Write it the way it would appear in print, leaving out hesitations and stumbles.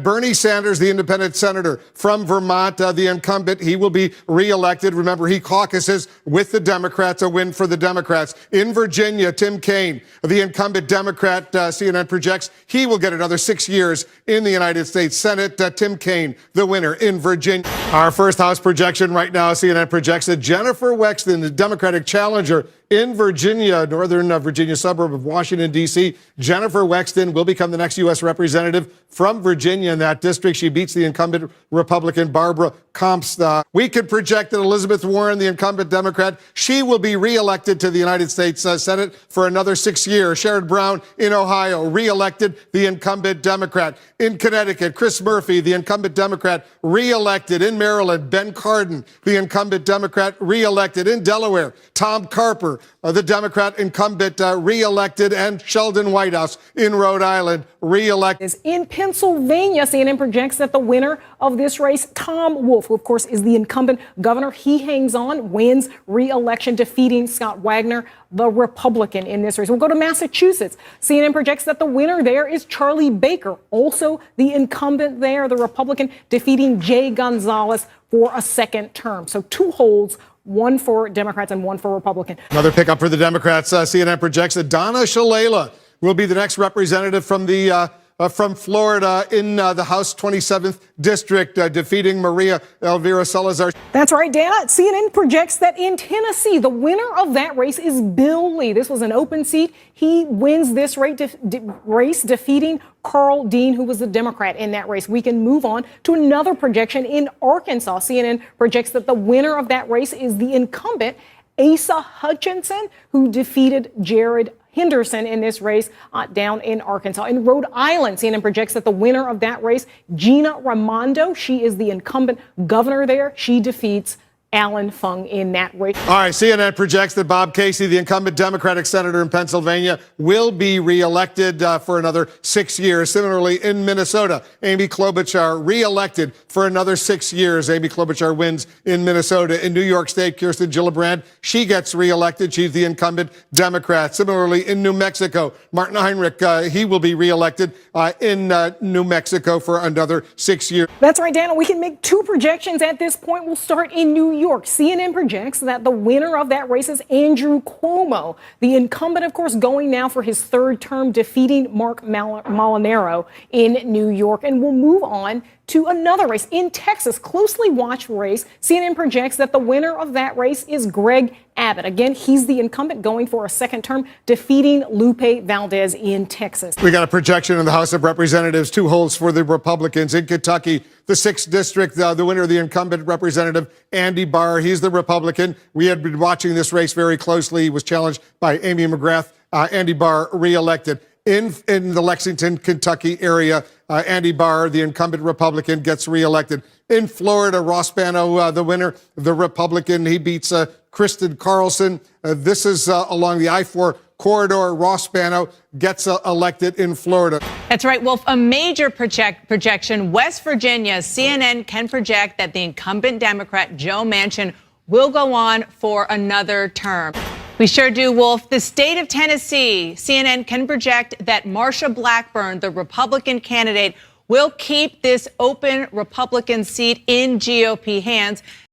Bernie Sanders, the independent senator from Vermont, the incumbent, he will be reelected. Remember, he caucuses with the Democrats, a win for the Democrats. In Virginia, Tim Kaine, the incumbent Democrat, CNN projects he will get another 6 years in the United States Senate. Tim Kaine, the winner in Virginia. Our first House projection right now, CNN projects that Jennifer Wexton, the Democratic challenger in Virginia, northern Virginia suburb of Washington, D.C., Jennifer Wexton will become the next U.S. representative from Virginia in that district. She beats the incumbent Republican Barbara Comstock. We could project that Elizabeth Warren, the incumbent Democrat, she will be reelected to the United States Senate for another 6 years. Sherrod Brown in Ohio, reelected, the incumbent Democrat. In Connecticut, Chris Murphy, the incumbent Democrat, reelected. In Maryland, Ben Cardin, the incumbent Democrat, reelected. In Delaware, Tom Carper, the Democrat incumbent, reelected. And Sheldon Whitehouse in Rhode Island, reelected. In Pennsylvania, CNN projects that the winner of this race, Tom Wolf, who of course is the incumbent governor, he hangs on, wins re-election, defeating Scott Wagner, the Republican, in this race. We'll go to Massachusetts. CNN projects that the winner there is Charlie Baker, also the incumbent there, the Republican, defeating Jay Gonzalez for a second term. So 2 holds, 1 for Democrats and 1 for Republicans. Another pickup for the Democrats. CNN projects that Donna Shalala will be the next representative from Florida in the House 27th District, defeating Maria Elvira Salazar. That's right, Dana. CNN projects that in Tennessee, the winner of that race is Bill Lee. This was an open seat. He wins this race, defeating Carl Dean, who was the Democrat in that race. We can move on to another projection in Arkansas. CNN projects that the winner of that race is the incumbent, Asa Hutchinson, who defeated Jared Henderson in this race down in Arkansas. In Rhode Island, CNN projects that the winner of that race, Gina Raimondo, she is the incumbent governor there. She defeats Alan Fung in that race. All right, CNN projects that Bob Casey, the incumbent Democratic senator in Pennsylvania, will be reelected for another 6 years. Similarly, in Minnesota, Amy Klobuchar reelected for another 6 years. Amy Klobuchar wins in Minnesota. In New York State, Kirsten Gillibrand, she gets reelected. She's the incumbent Democrat. Similarly, in New Mexico, Martin Heinrich, he will be reelected in New Mexico for another 6 years. That's right, Dana. We can make 2 projections at this point. We'll start in New York. CNN projects that the winner of that race is Andrew Cuomo, the incumbent, of course, going now for his 3rd term, defeating Mark Molinaro in New York. And we'll move on to another race in Texas, closely watched race. CNN projects that the winner of that race is Greg Abbott. Again, he's the incumbent going for a 2nd term, defeating Lupe Valdez in Texas. We got a projection in the House of Representatives, 2 holds for the Republicans. In Kentucky, the 6th district, the winner, the incumbent representative, Andy Barr. He's the Republican. We had been watching this race very closely. He was challenged by Amy McGrath. Andy Barr reelected. In the Lexington, Kentucky area, Andy Barr, the incumbent Republican, gets reelected. In Florida, Ross Spano, the winner, the Republican, he beats Kristen Carlson. This is along the I-4 corridor. Ross Spano gets elected in Florida. That's right, Wolf. A major projection. West Virginia, CNN can project that the incumbent Democrat, Joe Manchin, will go on for another term. We sure do, Wolf. The state of Tennessee, CNN can project that Marsha Blackburn, the Republican candidate, will keep this open Republican seat in GOP hands.